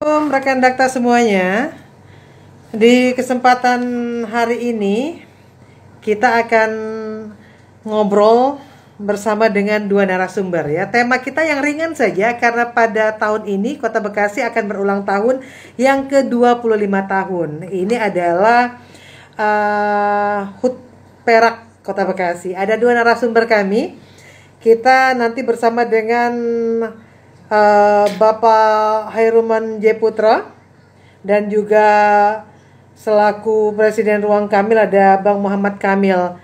Assalamualaikum rekan Dakta semuanya. Di kesempatan hari ini kita akan ngobrol bersama dengan dua narasumber ya. Tema kita yang ringan saja karena pada tahun ini Kota Bekasi akan berulang tahun yang ke-25 tahun. Ini adalah HUT Perak Kota Bekasi. Ada dua narasumber kami. Kita nanti bersama dengan Bapak Hairman J. Putra dan juga selaku Presiden Ruang Kamil ada Bang Muhammad Kamil.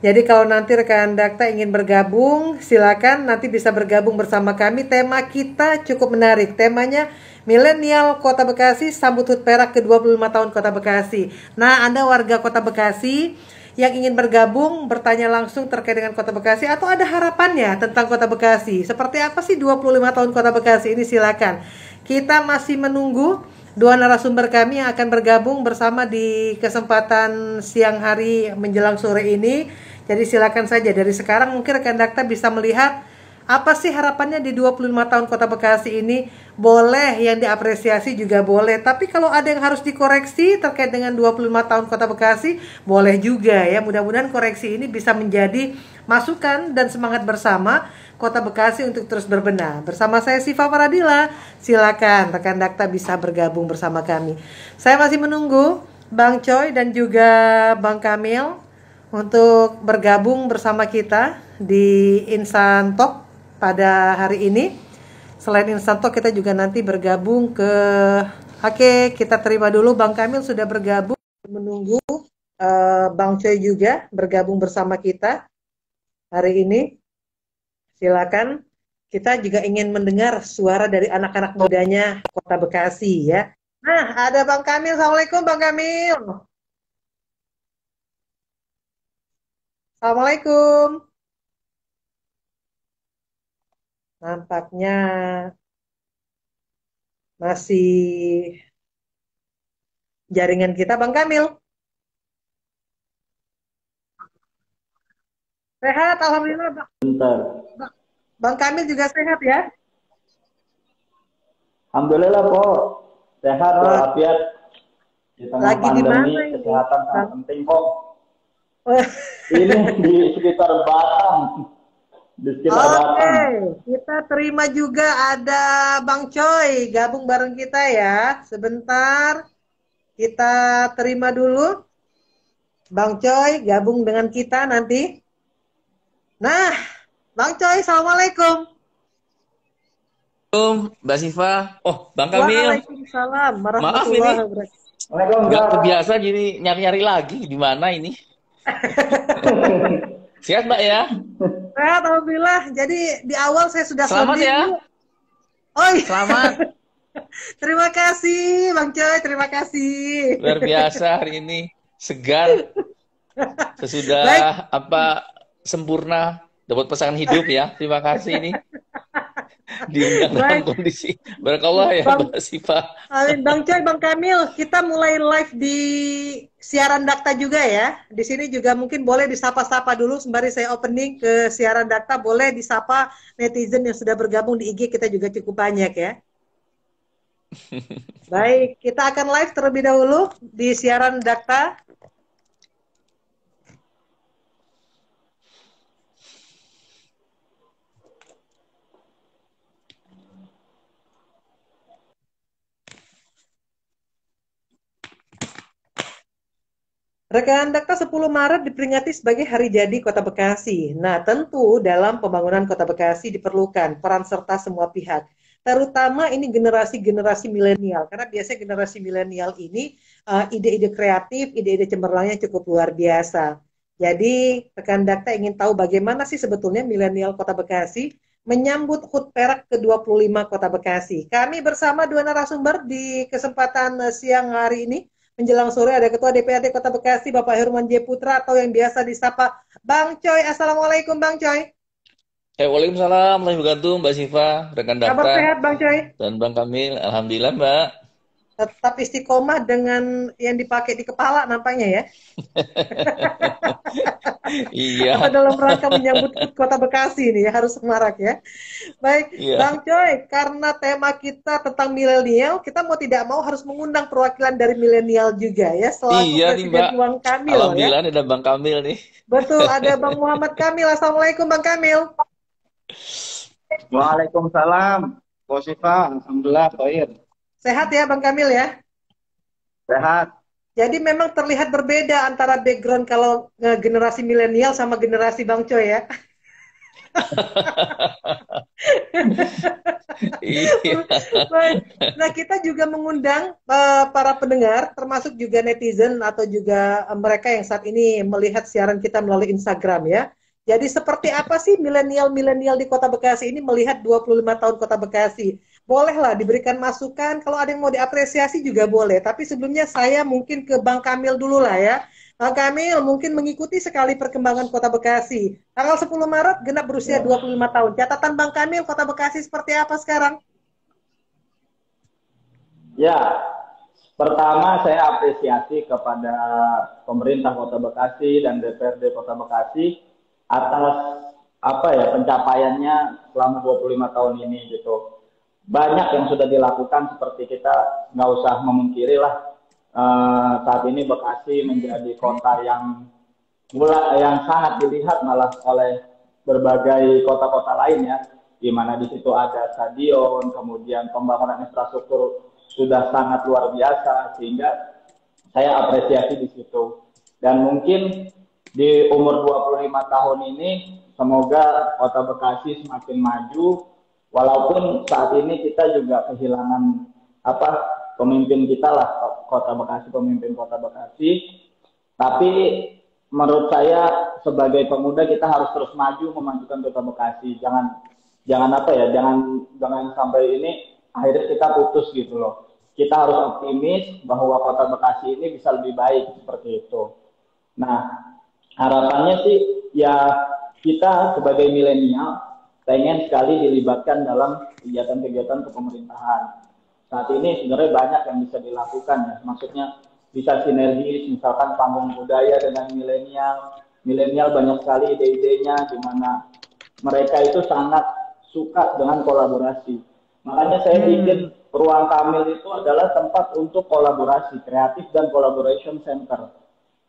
Jadi kalau nanti rekan Dakta ingin bergabung, silakan nanti bisa bergabung bersama kami. Tema kita cukup menarik. Temanya Milenial Kota Bekasi sambut HUT Perak ke-25 tahun Kota Bekasi. Nah, Anda warga Kota Bekasi yang ingin bergabung, bertanya langsung terkait dengan Kota Bekasi atau ada harapannya tentang Kota Bekasi. Seperti apa sih 25 tahun Kota Bekasi ini, silakan. Kita masih menunggu dua narasumber kami yang akan bergabung bersama di kesempatan siang hari menjelang sore ini. Jadi silakan saja dari sekarang mungkin rekan Dakta bisa melihat apa sih harapannya di 25 tahun Kota Bekasi ini. Boleh yang diapresiasi juga boleh. Tapi kalau ada yang harus dikoreksi terkait dengan 25 tahun Kota Bekasi, boleh juga ya. Mudah-mudahan koreksi ini bisa menjadi masukan dan semangat bersama Kota Bekasi untuk terus berbenah. Bersama saya Siva Paradila. Silakan rekan Dakta bisa bergabung bersama kami. Saya masih menunggu Bang Choi dan juga Bang Kamil untuk bergabung bersama kita di Insan Talk pada hari ini. Selain Insan Talk kita juga nanti bergabung ke Oke, kita terima dulu Bang Kamil sudah bergabung. Menunggu Bang Choi juga bergabung bersama kita hari ini. Silakan. Kita juga ingin mendengar suara dari anak-anak mudanya Kota Bekasi ya. Nah, ada Bang Kamil. Assalamualaikum Bang Kamil. Assalamualaikum. Nampaknya masih jaringan kita Bang Kamil. Sehat, Alhamdulillah Bang. Bentar. Bang Kamil juga sehat ya? Alhamdulillah kok sehat walafiat di tengah Lagi di pandemi. mana ini, Kesehatan sangat Bang? penting kok. Ini di sekitar Batam. Di sekitar Oke, Batam. kita terima juga ada Bang Choi gabung bareng kita ya. Sebentar, kita terima dulu Bang Choi gabung dengan kita nanti. Nah, Bang Choi, Assalamualaikum. Assalamualaikum, Mbak Siva. Oh, Bang Kamil. Waalaikumsalam Maaf warahmatullahi ini wabarakatuh. nggak terbiasa gini nyari-nyari lagi di mana ini. Siap, Mbak ya? Sehat, Alhamdulillah. Jadi di awal saya sudah Selamat sounding. ya. Oh iya. Selamat. Terima kasih Bang Choi, terima kasih. Luar biasa hari ini. Segar. Sesudah Baik. sempurna dapat pasangan hidup ya. Terima kasih ini. Diundang dalam kondisi barakallah ya Mbak Siva. Amin. Bang Choi, Bang Kamil, kita mulai live di siaran Dakta juga ya. Di sini juga mungkin boleh disapa-sapa dulu sembari saya opening ke siaran Dakta. Boleh disapa netizen yang sudah bergabung di IG kita juga cukup banyak ya. Baik, kita akan live terlebih dahulu di siaran Dakta. Rekan Dakta 10 Maret diperingati sebagai Hari Jadi Kota Bekasi. Nah, tentu dalam pembangunan Kota Bekasi diperlukan peran serta semua pihak. Terutama ini generasi-generasi milenial. Karena biasanya generasi milenial ini ide-ide kreatif, ide-ide cemerlangnya cukup luar biasa. Jadi, rekan Dakta ingin tahu bagaimana sih sebetulnya milenial Kota Bekasi menyambut HUT Perak ke-25 Kota Bekasi. Kami bersama dua narasumber di kesempatan siang hari ini. Menjelang sore ada Ketua DPRD Kota Bekasi, Bapak Hairman J. Putra, atau yang biasa disapa Bang Choi. Assalamualaikum Bang Choi. Waalaikumsalam warahmatullahi wabarakatuh Mbak Siva, rekan Kabar Dakta sehat Bang Choi? dan Bang Kamil. Alhamdulillah Mbak. tetap istiqomah dengan yang dipakai di kepala nampaknya ya. Atau Iya, dalam rangka menyambut Kota Bekasi nih, harus semarak ya. Baik, iya, Bang Coy, karena tema kita tentang milenial, kita mau tidak mau harus mengundang perwakilan dari milenial juga ya, selaku iya nih Presiden Mbak. Ridwan Kamil ya. Alhamdulillah nih ada Bang Kamil nih. Betul, ada Bang Muhammad Kamil. Assalamualaikum Bang Kamil. Waalaikumsalam. Bos Siva, alhamdulillah, Toir. Sehat ya Bang Kamil ya. Sehat. Jadi memang terlihat berbeda antara background kalau generasi milenial sama generasi Bang Coy ya. Iya. Baik. Nah, kita juga mengundang para pendengar, termasuk juga netizen atau juga mereka yang saat ini melihat siaran kita melalui Instagram ya. Jadi seperti apa sih milenial-milenial di Kota Bekasi ini melihat 25 tahun Kota Bekasi? Bolehlah diberikan masukan, kalau ada yang mau diapresiasi juga boleh. Tapi sebelumnya saya mungkin ke Bang Kamil dulu lah ya. Bang Kamil mungkin mengikuti sekali perkembangan Kota Bekasi. Tanggal 10 Maret genap berusia 25 tahun. Catatan Bang Kamil, Kota Bekasi seperti apa sekarang? Ya, pertama saya apresiasi kepada pemerintah Kota Bekasi dan DPRD Kota Bekasi atas pencapaiannya selama 25 tahun ini gitu. Banyak yang sudah dilakukan, seperti kita nggak usah memungkiri lah, saat ini Bekasi menjadi kota yang sangat dilihat malah oleh berbagai kota-kota lain ya, di mana di situ ada stadion, kemudian pembangunan infrastruktur sudah sangat luar biasa, sehingga saya apresiasi di situ. Dan mungkin di umur 25 tahun ini semoga Kota Bekasi semakin maju, walaupun saat ini kita juga kehilangan pemimpin kita lah, pemimpin Kota Bekasi. Tapi menurut saya sebagai pemuda kita harus terus maju memajukan Kota Bekasi. Jangan sampai ini akhirnya kita putus gitu loh. Kita harus optimis bahwa Kota Bekasi ini bisa lebih baik seperti itu. Nah, harapannya sih ya kita sebagai milenial pengen sekali dilibatkan dalam kegiatan-kegiatan kepemerintahan. Saat ini sebenarnya banyak yang bisa dilakukan ya. Maksudnya bisa sinergis, misalkan panggung budaya dengan milenial. Milenial banyak sekali ide-idenya di mana mereka itu sangat suka dengan kolaborasi. Makanya saya bikin Ruang Kamil itu adalah tempat untuk kolaborasi kreatif dan collaboration center.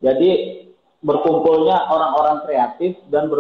Jadi berkumpulnya orang-orang kreatif dan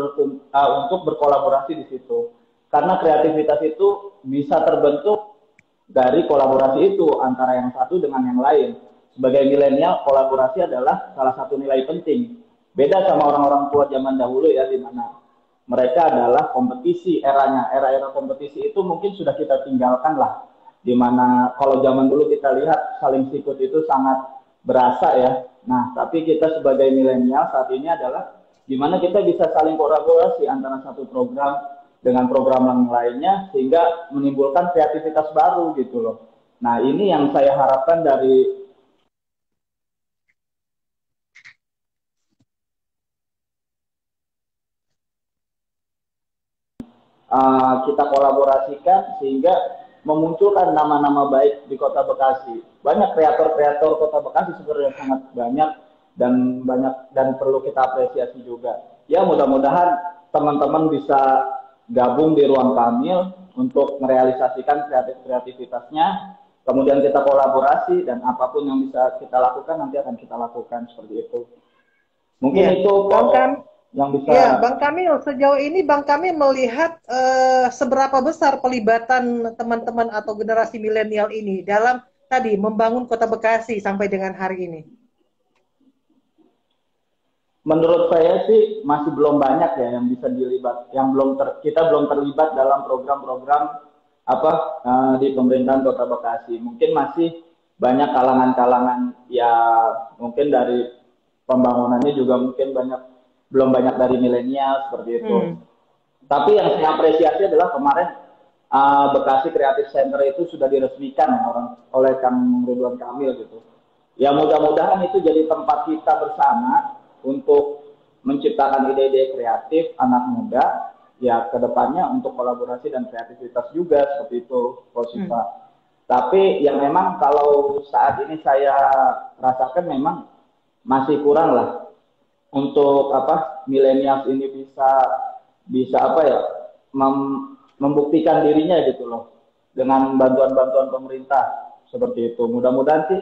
untuk berkolaborasi di situ. Karena kreativitas itu bisa terbentuk dari kolaborasi itu antara yang satu dengan yang lain. Sebagai milenial, kolaborasi adalah salah satu nilai penting. Beda sama orang-orang tua zaman dahulu ya, di mana mereka adalah kompetisi eranya. Era-era kompetisi itu mungkin sudah kita tinggalkan lah. Di mana kalau zaman dulu kita lihat saling sikut itu sangat berasa ya. Nah, tapi kita sebagai milenial saat ini adalah di mana kita bisa saling kolaborasi antara satu program dengan program yang lainnya sehingga menimbulkan kreativitas baru gitu loh. Nah, ini yang saya harapkan dari kita kolaborasikan sehingga memunculkan nama-nama baik di Kota Bekasi. Banyak kreator-kreator Kota Bekasi sebenarnya sangat banyak dan perlu kita apresiasi juga. Ya mudah-mudahan teman-teman bisa gabung di Ruang Kamil untuk merealisasikan kreativitasnya. Kemudian kita kolaborasi dan apapun yang bisa kita lakukan nanti akan kita lakukan seperti itu. Mungkin Ya, itu Bang Kam, yang bisa. ya, Bang Kamil, sejauh ini Bang Kamil melihat seberapa besar pelibatan teman-teman atau generasi milenial ini dalam tadi membangun Kota Bekasi sampai dengan hari ini. Menurut saya sih masih belum banyak ya yang bisa kita belum terlibat dalam program-program di pemerintahan Kota Bekasi. Mungkin masih banyak kalangan-kalangan ya, mungkin dari pembangunannya juga mungkin belum banyak dari milenial seperti itu. Tapi yang saya apresiasi adalah kemarin Bekasi Creative Center itu sudah diresmikan oleh Kang Ridwan Kamil gitu. Ya mudah-mudahan itu jadi tempat kita bersama untuk menciptakan ide-ide kreatif anak muda ya kedepannya untuk kolaborasi dan kreativitas juga seperti itu, Pak Siva. Tapi yang memang kalau saat ini saya rasakan memang masih kurang lah untuk apa milenial ini bisa bisa apa ya membuktikan dirinya gitu loh dengan bantuan-bantuan pemerintah seperti itu. Mudah-mudahan sih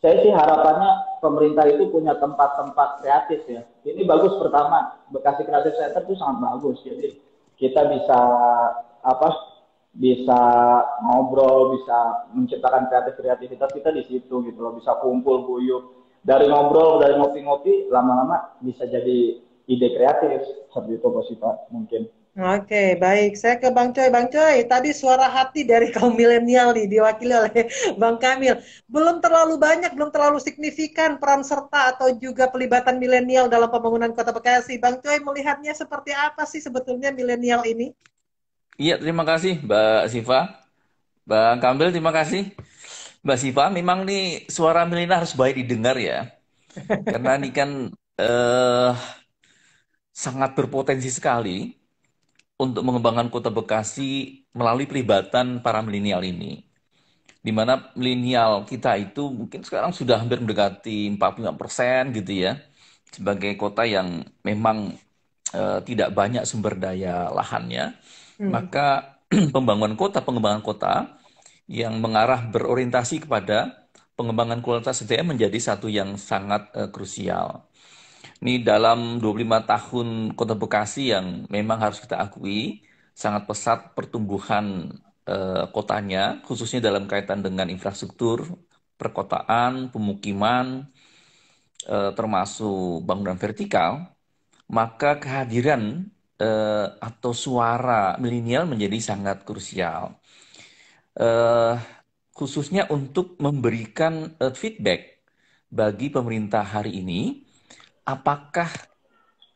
saya sih harapannya pemerintah itu punya tempat-tempat kreatif ya. Ini bagus pertama, Bekasi Creative Center itu sangat bagus. Jadi kita bisa apa? Bisa ngobrol, bisa menciptakan kreativitas kita di situ gitu loh. Bisa kumpul guyup. Dari ngobrol, dari ngopi-ngopi, lama-lama bisa jadi ide kreatif seperti itu Pak Sipa mungkin. Oke, baik. Saya ke Bang Coy. Bang Coy, tadi suara hati dari kaum milenial nih diwakili oleh Bang Kamil. Belum terlalu banyak, belum terlalu signifikan peran serta atau juga pelibatan milenial dalam pembangunan Kota Bekasi. Bang Coy melihatnya seperti apa sih sebetulnya milenial ini? Iya, terima kasih Mbak Siva. Bang Kambil, terima kasih. Mbak Siva, memang nih suara milenial harus baik didengar ya. Karena ini kan eh, sangat berpotensi sekali untuk mengembangkan Kota Bekasi melalui pelibatan para milenial ini. Di mana milenial kita itu mungkin sekarang sudah hampir mendekati 45% gitu ya. Sebagai kota yang memang tidak banyak sumber daya lahannya, Hmm. maka pengembangan kota yang mengarah berorientasi kepada pengembangan kualitas SDM menjadi satu yang sangat krusial. Ini dalam 25 tahun Kota Bekasi yang memang harus kita akui sangat pesat pertumbuhan kotanya, khususnya dalam kaitan dengan infrastruktur, perkotaan, pemukiman, termasuk bangunan vertikal, maka kehadiran atau suara milenial menjadi sangat krusial. Eh, Khususnya untuk memberikan feedback bagi pemerintah hari ini, apakah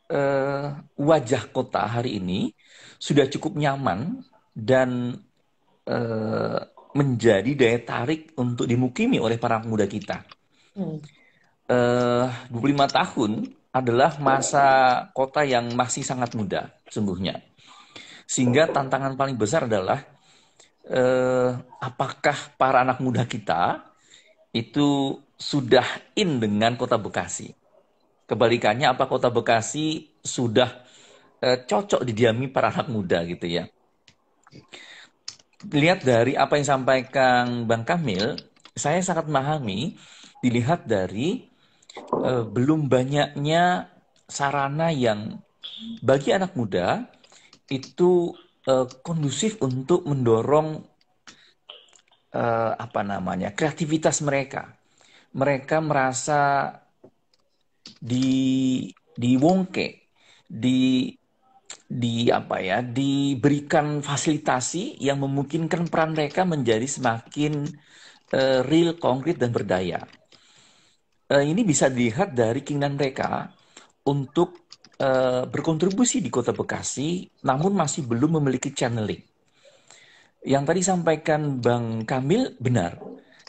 eh, wajah kota hari ini sudah cukup nyaman dan eh, menjadi daya tarik untuk dimukimi oleh para pemuda kita. Hmm. 25 tahun adalah masa kota yang masih sangat muda, sungguhnya. Sehingga tantangan paling besar adalah apakah para anak muda kita itu sudah in dengan kota Bekasi. Kebalikannya, apa kota Bekasi sudah cocok didiami para anak muda gitu ya. Lihat dari apa yang sampaikan Bang Kamil, saya sangat memahami dilihat dari belum banyaknya sarana yang bagi anak muda itu kondusif untuk mendorong apa namanya kreativitas mereka. Mereka merasa diwongke, di apa ya, diberikan fasilitasi yang memungkinkan peran mereka menjadi semakin real, konkret dan berdaya. Ini bisa dilihat dari keinginan mereka untuk berkontribusi di Kota Bekasi, namun masih belum memiliki channeling. Yang tadi sampaikan Bang Kamil benar.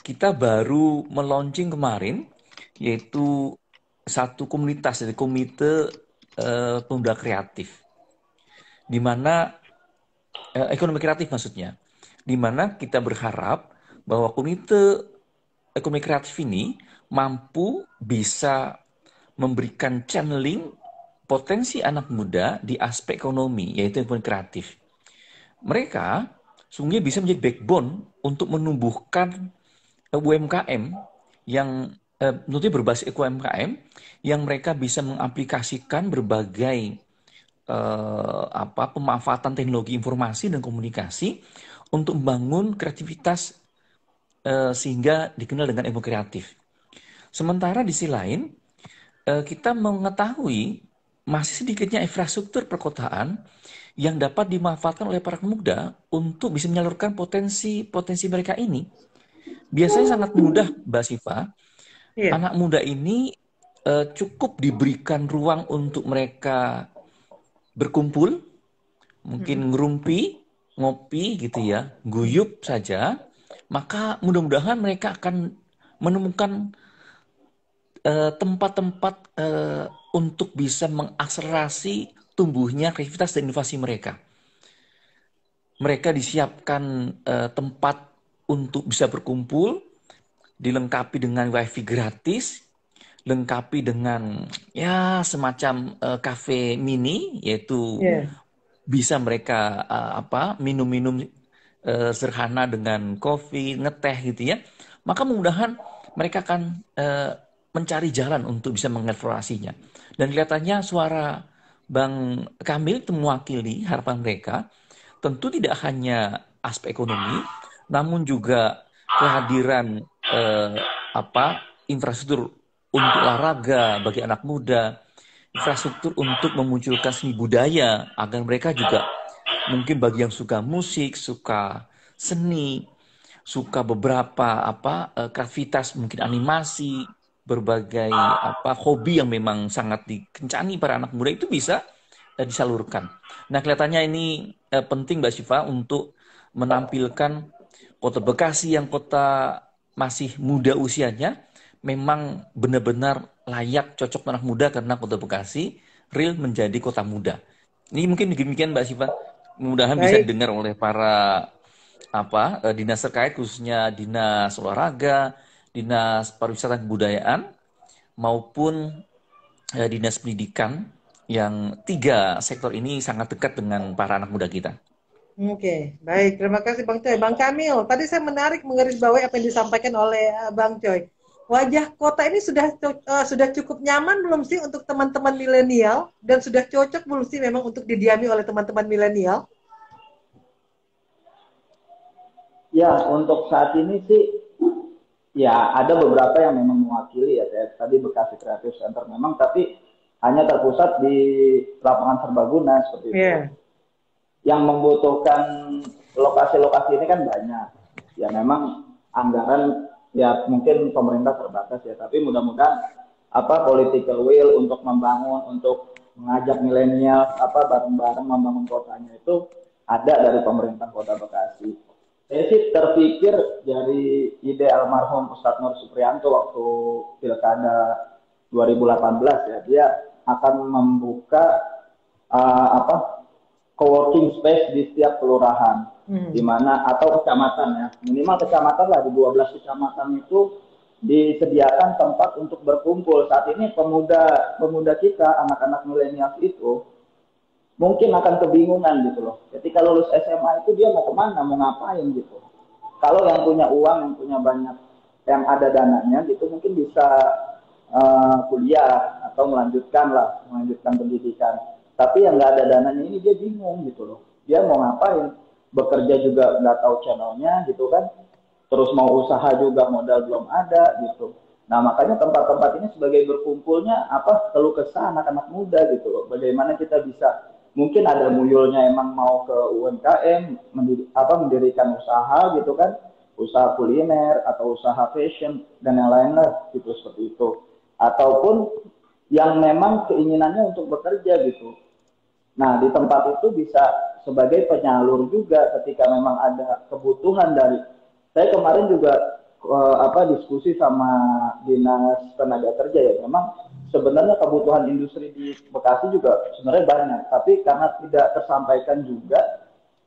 Kita baru meluncing kemarin, yaitu satu komunitas, dari komite pemuda kreatif, di mana ekonomi kreatif maksudnya, di mana kita berharap bahwa komite ekonomi kreatif ini mampu bisa memberikan channeling potensi anak muda di aspek ekonomi, yaitu ekonomi kreatif. Mereka sungguh bisa menjadi backbone untuk menumbuhkan UMKM yang tentunya berbasis UMKM yang mereka bisa mengaplikasikan berbagai pemanfaatan teknologi informasi dan komunikasi untuk membangun kreativitas sehingga dikenal dengan ekonomi kreatif. Sementara di sisi lain, kita mengetahui masih sedikitnya infrastruktur perkotaan yang dapat dimanfaatkan oleh para pemuda untuk bisa menyalurkan potensi mereka ini. Biasanya sangat mudah, Mbak Siva. Iya. Anak muda ini cukup diberikan ruang untuk mereka berkumpul, Hmm. mungkin ngerumpi, ngopi gitu ya, guyup saja, maka mudah-mudahan mereka akan menemukan tempat-tempat untuk bisa mengakselerasi tumbuhnya kreativitas dan inovasi mereka. Mereka disiapkan tempat untuk bisa berkumpul, dilengkapi dengan wifi gratis, lengkapi dengan ya semacam kafe mini, yaitu Ya. bisa mereka minum-minum sederhana dengan kopi, ngeteh gitu ya. Maka mudah-mudahan mereka akan mencari jalan untuk bisa mengeksplorasinya. Dan kelihatannya suara Bang Kamil itu mewakili harapan mereka. Tentu tidak hanya aspek ekonomi, namun juga kehadiran infrastruktur untuk olahraga bagi anak muda, infrastruktur untuk memunculkan seni budaya agar mereka juga mungkin bagi yang suka musik, suka seni, suka beberapa kreativitas, mungkin animasi, berbagai hobi yang memang sangat dikencani para anak muda itu bisa disalurkan. Nah, kelihatannya ini penting Mbak Syifa untuk menampilkan Kota Bekasi yang kota masih muda usianya memang benar-benar layak cocok anak muda karena Kota Bekasi real menjadi kota muda. Ini mungkin demikian Mbak Syifa. Mudah-mudahan bisa Baik. didengar oleh para dinas terkait, khususnya dinas olahraga, dinas pariwisata dan kebudayaan, maupun dinas pendidikan, yang 3 sektor ini sangat dekat dengan para anak muda kita. Oke, baik. Terima kasih Bang Coy. Bang Kamil, tadi saya menarik menggarisbawahi apa yang disampaikan oleh Bang Coy. Wajah kota ini sudah cukup nyaman belum sih untuk teman-teman milenial, dan sudah cocok belum sih memang untuk didiami oleh teman-teman milenial? Ya, untuk saat ini sih ya ada beberapa yang memang mewakili ya, kayak tadi Bekasi Creative Center memang, tapi hanya terpusat di lapangan serbaguna seperti itu. Yeah. Yang membutuhkan lokasi-lokasi ini kan banyak. Ya memang anggaran ya mungkin pemerintah terbatas ya, tapi mudah-mudahan political will untuk membangun, untuk mengajak milenial bareng-bareng membangun kotanya itu ada dari pemerintah Kota Bekasi. Saya sih terpikir dari ide almarhum Ustadz Nur Supriyanto waktu Pilkada 2018 ya, dia akan membuka co-working space di setiap kelurahan, di mana atau kecamatan ya, minimal kecamatan lah, di 12 kecamatan itu disediakan tempat untuk berkumpul. Saat ini pemuda kita, anak-anak milenial itu mungkin akan kebingungan gitu loh. Ketika lulus SMA itu dia mau kemana, mau ngapain gitu. Kalau yang punya uang, yang punya banyak, yang ada dananya gitu, mungkin bisa kuliah atau melanjutkan pendidikan. Tapi yang nggak ada dananya ini dia bingung gitu loh. Dia mau ngapain? Bekerja juga nggak tahu channelnya gitu kan. Terus mau usaha juga modal belum ada gitu. Nah makanya tempat-tempat ini sebagai berkumpulnya keluh kesah anak-anak muda gitu loh. Bagaimana kita bisa, mungkin ada muyulnya emang mau ke UMKM, mendirikan usaha gitu kan, usaha kuliner atau usaha fashion dan yang lain lah gitu, seperti itu. Ataupun yang memang keinginannya untuk bekerja gitu. Nah di tempat itu bisa sebagai penyalur juga ketika memang ada kebutuhan dari, saya kemarin juga diskusi sama dinas tenaga kerja ya, memang sebenarnya kebutuhan industri di Bekasi juga sebenarnya banyak, tapi karena tidak tersampaikan juga,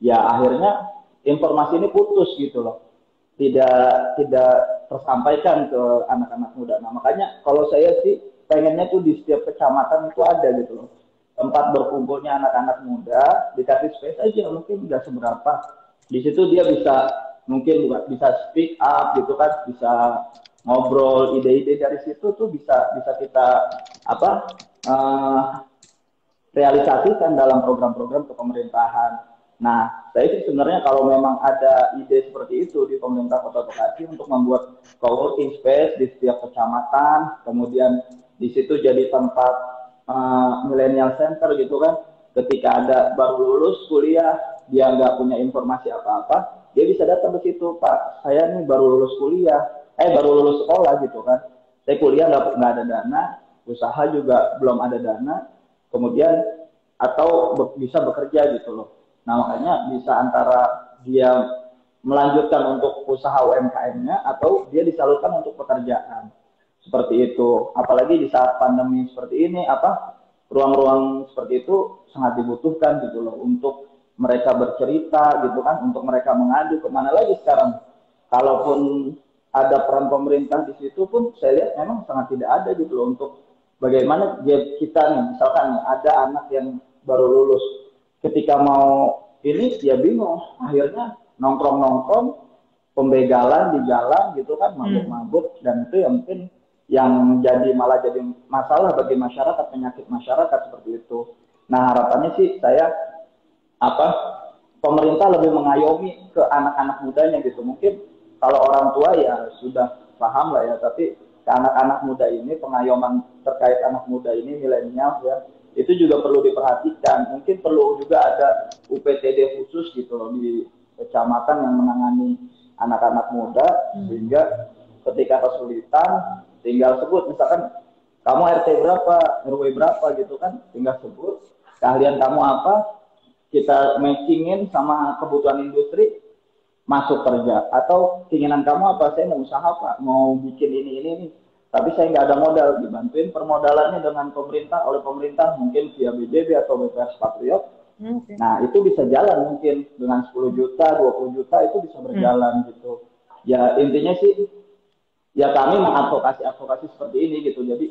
ya akhirnya informasi ini putus gitu loh, tidak tersampaikan ke anak-anak muda. Nah makanya kalau saya sih pengennya tuh di setiap kecamatan itu ada gitu loh, tempat berkumpulnya anak-anak muda, dikasih space aja, mungkin nggak seberapa, di situ dia mungkin bisa speak up gitu kan, bisa ngobrol ide-ide, dari situ tuh bisa kita realisasikan dalam program-program kepemerintahan. Nah, saya sih sebenarnya kalau memang ada ide seperti itu di pemerintah Kota Bekasi untuk membuat co-working space di setiap kecamatan, kemudian di situ jadi tempat millennial center gitu kan, ketika ada baru lulus kuliah, dia nggak punya informasi apa-apa, dia bisa datang ke situ, Pak, saya nih baru lulus sekolah gitu kan, saya kuliah nggak ada dana, usaha juga belum ada dana, kemudian atau bisa bekerja gitu loh. Nah makanya bisa antara dia melanjutkan untuk usaha UMKM-nya atau dia disalurkan untuk pekerjaan, seperti itu. Apalagi di saat pandemi seperti ini, ruang-ruang seperti itu sangat dibutuhkan gitu loh, untuk mereka bercerita gitu kan, untuk mereka mengadu. Kemana lagi sekarang kalaupun ada peran pemerintah di situ pun saya lihat memang sangat tidak ada gitu loh untuk bagaimana kita nih misalkan nih, ada anak yang baru lulus ketika mau ini dia bingung akhirnya nongkrong-nongkrong pembegalan di jalan gitu kan mabuk-mabuk dan itu yang mungkin yang malah jadi masalah bagi masyarakat penyakit masyarakat seperti itu. Nah harapannya sih saya apa pemerintah lebih mengayomi ke anak-anak mudanya gitu. Mungkin kalau orang tua ya sudah paham lah ya, tapi ke anak-anak muda ini pengayoman terkait anak muda ini milenial ya itu juga perlu diperhatikan. Mungkin perlu juga ada UPTD khusus gitu loh di kecamatan yang menangani anak-anak muda sehingga ketika kesulitan tinggal sebut misalkan kamu RT berapa, RW berapa gitu kan, tinggal sebut keahlian kamu apa, kita matchingin sama kebutuhan industri masuk kerja atau keinginan kamu apa saya mau usaha pak mau bikin ini tapi saya nggak ada modal dibantuin permodalannya dengan pemerintah oleh pemerintah mungkin via BJB atau BPS Patriot. Nah itu bisa jalan mungkin dengan 10 juta 20 juta itu bisa berjalan gitu ya intinya sih ya kami mengadvokasi seperti ini gitu jadi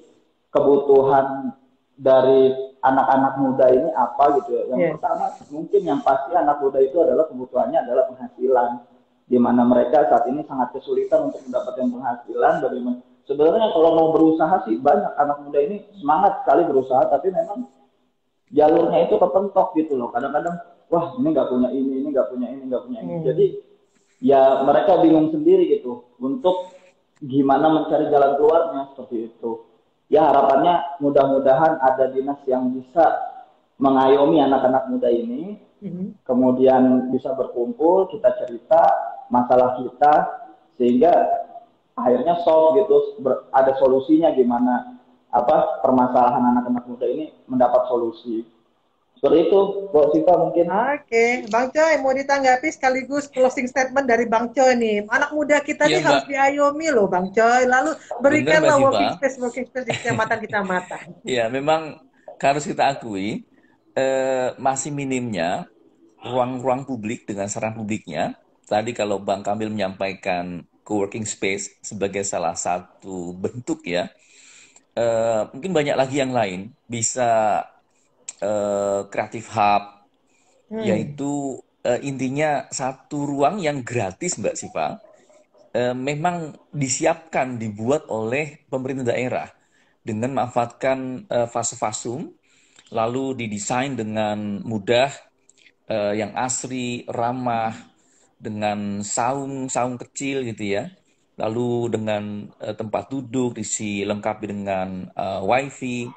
kebutuhan dari anak-anak muda ini apa gitu ya. Yang pertama mungkin yang pasti anak muda itu adalah kebutuhannya adalah penghasilan di mana mereka saat ini sangat kesulitan untuk mendapatkan penghasilan bagaimana sebenarnya kalau mau berusaha sih banyak anak muda ini semangat sekali berusaha tapi memang jalurnya itu kepentok gitu loh kadang-kadang wah ini nggak punya ini nggak punya ini jadi ya mereka bingung sendiri gitu untuk gimana mencari jalan keluarnya seperti itu. Ya harapannya mudah-mudahan ada dinas yang bisa mengayomi anak-anak muda ini, kemudian bisa berkumpul, kita cerita masalah kita, sehingga akhirnya solve gitu, ada solusinya gimana permasalahan anak-anak muda ini mendapat solusi. Seperti itu, Bu Siva mungkin. Oke, Bang Coy mau ditanggapi sekaligus closing statement dari Bang Coy nih. Anak muda kita nih harus diayomi loh Bang Coy. Lalu berikanlah working space di kecamatan. Ya, memang harus kita akui masih minimnya ruang-ruang publik dengan saran publiknya. Tadi kalau Bang Kamil menyampaikan co-working space sebagai salah satu bentuk ya, mungkin banyak lagi yang lain. Bisa Creative Hub, yaitu intinya satu ruang yang gratis Mbak Siva, memang disiapkan, dibuat oleh pemerintah daerah dengan memanfaatkan fase-fasum, lalu didesain dengan mudah, yang asri, ramah, dengan saung kecil gitu ya, lalu dengan tempat duduk, lengkapi dengan wifi.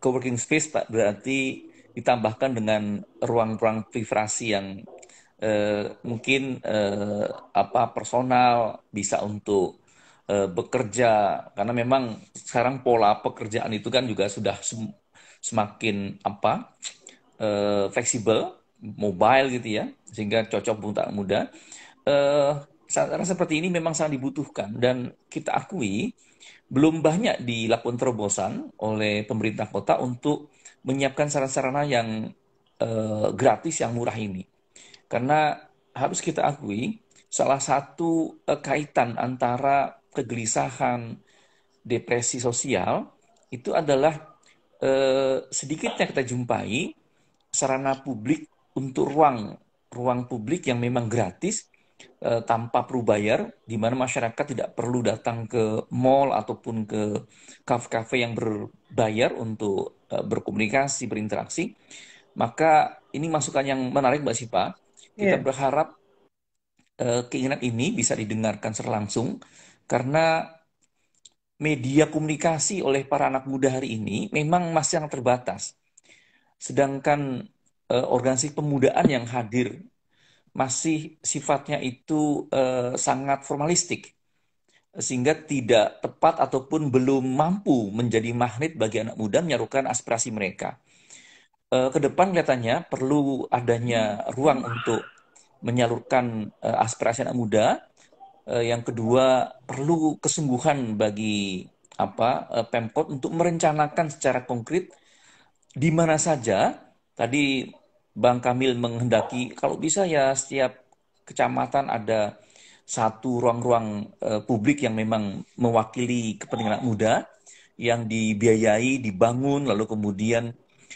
Coworking space berarti ditambahkan dengan ruang-ruang privasi yang mungkin personal, bisa untuk bekerja, karena memang sekarang pola pekerjaan itu kan juga sudah semakin fleksibel, mobile gitu ya, sehingga cocok untuk anak muda. Cara seperti ini memang sangat dibutuhkan dan kita akui belum banyak dilakukan terobosan oleh pemerintah kota untuk menyiapkan sarana-sarana yang gratis yang murah ini. Karena harus kita akui salah satu kaitan antara kegelisahan, depresi sosial itu adalah sedikitnya kita jumpai sarana publik untuk ruang publik yang memang gratis tanpa perlu bayar, di mana masyarakat tidak perlu datang ke mall ataupun ke kafe-kafe yang berbayar untuk berkomunikasi, berinteraksi. Maka ini masukan yang menarik Mbak Sipa. Kita berharap keinginan ini bisa didengarkan secara langsung, karena media komunikasi oleh para anak muda hari ini memang masih sangat terbatas. Sedangkan organisasi pemudaan yang hadir masih sifatnya itu sangat formalistik, sehingga tidak tepat ataupun belum mampu menjadi magnet bagi anak muda menyalurkan aspirasi mereka. Ke depan kelihatannya perlu adanya ruang untuk menyalurkan aspirasi anak muda. Yang kedua, perlu kesungguhan bagi Pemkot untuk merencanakan secara konkret di mana saja. Tadi Bang Kamil menghendaki kalau bisa ya setiap kecamatan ada satu ruang-ruang publik yang memang mewakili kepentingan anak muda yang dibiayai, dibangun, lalu kemudian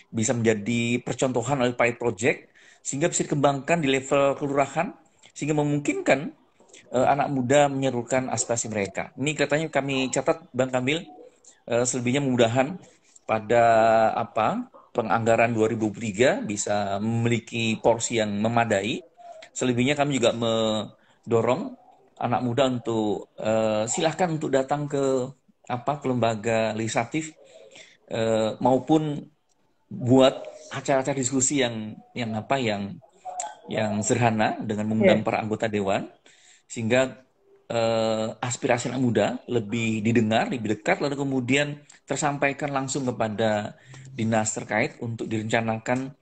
bisa menjadi percontohan oleh pilot project sehingga bisa dikembangkan di level kelurahan sehingga memungkinkan anak muda menyalurkan aspirasi mereka. Ini katanya kami catat Bang Kamil, selebihnya mudah-mudahan pada penganggaran 2023 bisa memiliki porsi yang memadai. Selebihnya kami juga mendorong anak muda untuk silahkan untuk datang ke lembaga legislatif maupun buat acara-acara diskusi yang sederhana dengan mengundang para anggota dewan sehingga aspirasi anak muda lebih didengar, lebih dekat, lalu kemudian tersampaikan langsung kepada dinas terkait untuk direncanakan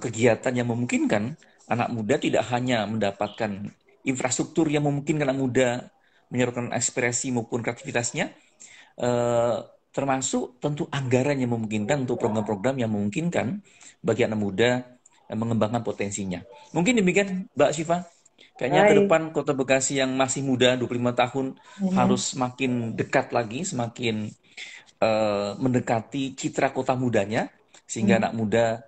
kegiatan yang memungkinkan anak muda tidak hanya mendapatkan infrastruktur yang memungkinkan anak muda menyalurkan ekspresi maupun kreativitasnya, termasuk tentu anggaran yang memungkinkan untuk program-program yang memungkinkan bagi anak muda mengembangkan potensinya. Mungkin demikian Mbak Syifa. Kayaknya ke depan Kota Bekasi yang masih muda, 25 tahun, harus semakin dekat lagi, semakin mendekati citra kota mudanya, sehingga anak muda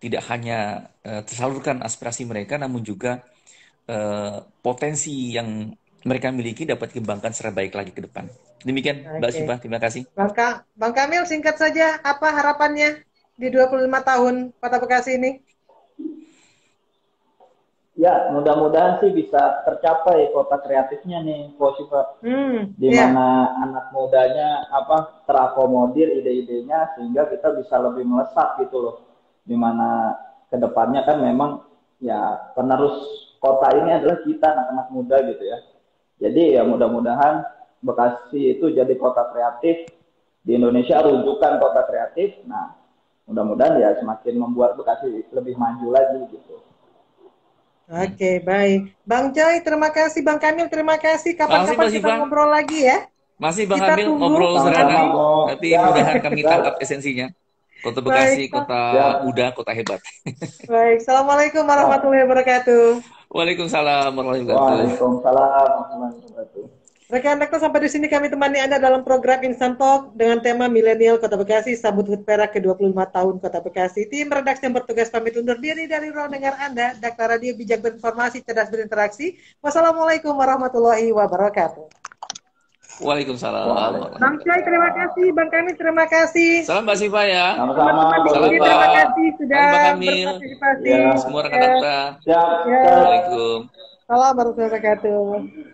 tidak hanya tersalurkan aspirasi mereka, namun juga potensi yang mereka miliki dapat dikembangkan secara baik lagi ke depan. Demikian Mbak Syifa, terima kasih. Bang Kamil, singkat saja, apa harapannya di 25 tahun Kota Bekasi ini? Ya, mudah-mudahan sih bisa tercapai kota kreatifnya nih, Po Syifa. Di mana anak mudanya terakomodir ide-idenya sehingga kita bisa lebih melesat gitu loh. Di mana kedepannya kan memang ya penerus kota ini adalah kita anak-anak muda gitu ya. Jadi ya mudah-mudahan Bekasi itu jadi kota kreatif di Indonesia, rujukan kota kreatif. Nah, mudah-mudahan ya semakin membuat Bekasi lebih maju lagi gitu. Oke, baik. Bang Joy, terima kasih. Bang Kamil, terima kasih. Kapan-kapan kita ngobrol lagi ya. Masih Bang Kamil ngobrol sederhana, tapi mudah-mudahan kami tangkap esensinya. Kota Bekasi, kota muda, kota hebat. Baik, Assalamualaikum warahmatullahi wabarakatuh. Waalaikumsalam warahmatullahi wabarakatuh. Waalaikumsalam warahmatullahi wabarakatuh. Rekan Rektor, sampai di sini kami temani Anda dalam program Instant Talk dengan tema Milenial Kota Bekasi, sambut HUT Perak ke-25 tahun Kota Bekasi. Tim redaksi yang bertugas pamit undur diri dari ruang dengar Anda. Dakta Radio bijak berinformasi, cerdas berinteraksi. Wassalamualaikum warahmatullahi wabarakatuh. Waalaikumsalam. Bang Joy, terima kasih. Bang Kamil, terima kasih. Salam Mbak Syifa ya. Sama-sama. Terima kasih sudah berpartisipasi. Semua rekan Dakta. Assalamualaikum. Salam warahmatullahi wabarakatuh.